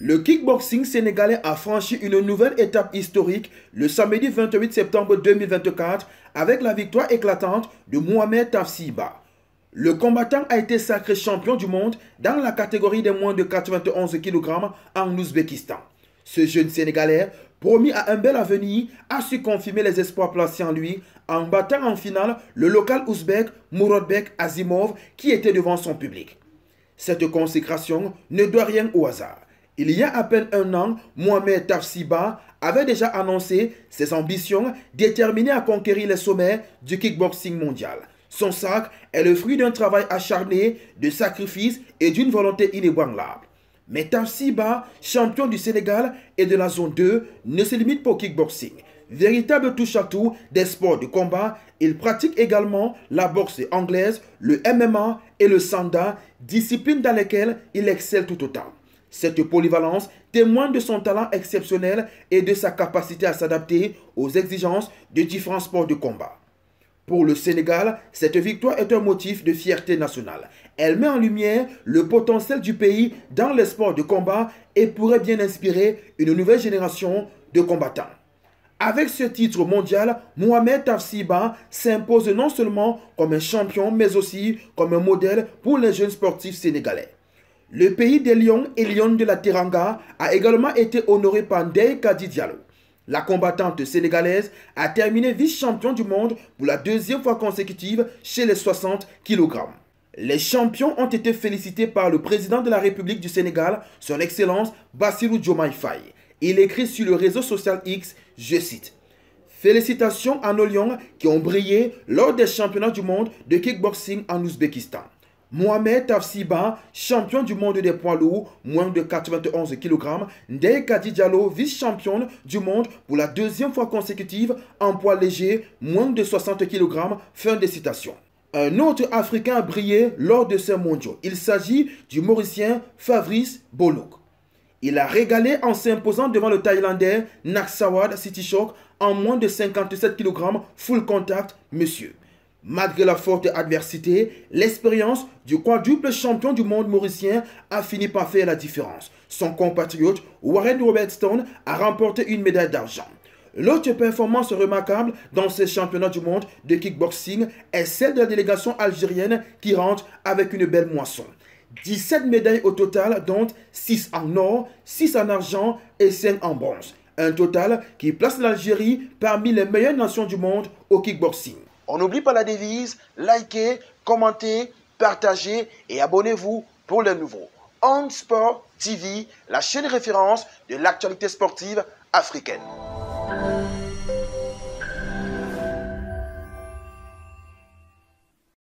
Le kickboxing sénégalais a franchi une nouvelle étape historique le samedi 28 septembre 2024 avec la victoire éclatante de Mohamed Tafsiba. Le combattant a été sacré champion du monde dans la catégorie des moins de 91 kg en Ouzbékistan. Ce jeune Sénégalais, promis à un bel avenir, a su confirmer les espoirs placés en lui en battant en finale le local ouzbek Murodbek Azimov qui était devant son public. Cette consécration ne doit rien au hasard. Il y a à peine un an, Mohamed Tafsiba avait déjà annoncé ses ambitions déterminées à conquérir les sommets du kickboxing mondial. Son sac est le fruit d'un travail acharné, de sacrifices et d'une volonté inébranlable. Mais Tafsiba, champion du Sénégal et de la zone 2, ne se limite pas au kickboxing. Véritable touche-à-tout des sports de combat, il pratique également la boxe anglaise, le MMA et le sanda, disciplines dans lesquelles il excelle tout autant. Cette polyvalence témoigne de son talent exceptionnel et de sa capacité à s'adapter aux exigences de différents sports de combat. Pour le Sénégal, cette victoire est un motif de fierté nationale. Elle met en lumière le potentiel du pays dans les sports de combat et pourrait bien inspirer une nouvelle génération de combattants. Avec ce titre mondial, Mohamed Tafsiba s'impose non seulement comme un champion, mais aussi comme un modèle pour les jeunes sportifs sénégalais. Le pays des lions et lions de la Teranga a également été honoré par Ndeye Kadi Diallo. La combattante sénégalaise a terminé vice-champion du monde pour la deuxième fois consécutive chez les 60 kg. Les champions ont été félicités par le président de la République du Sénégal, son Excellence Bassirou Diomaye Faye. Il écrit sur le réseau social X, je cite, « Félicitations à nos lions qui ont brillé lors des championnats du monde de kickboxing en Ouzbékistan. Mohamed Tafsiba, champion du monde des poids lourds, moins de 91 kg. Ndeye Kadi Diallo, vice-championne du monde pour la deuxième fois consécutive en poids léger, moins de 60 kg. Fin de citation. Un autre Africain a brillé lors de ces mondiaux. Il s'agit du Mauricien Fabrice Bolouk. Il a régalé en s'imposant devant le Thaïlandais Naksawad Sitichok en moins de 57 kg full contact, monsieur. Malgré la forte adversité, l'expérience du quadruple champion du monde mauricien a fini par faire la différence. Son compatriote Warren Robertson a remporté une médaille d'argent. L'autre performance remarquable dans ces championnats du monde de kickboxing est celle de la délégation algérienne qui rentre avec une belle moisson. 17 médailles au total, dont 6 en or, 6 en argent et 5 en bronze. Un total qui place l'Algérie parmi les meilleures nations du monde au kickboxing. On n'oublie pas la devise, likez, commentez, partagez et abonnez-vous pour les nouveaux. On Sport TV, la chaîne référence de l'actualité sportive africaine.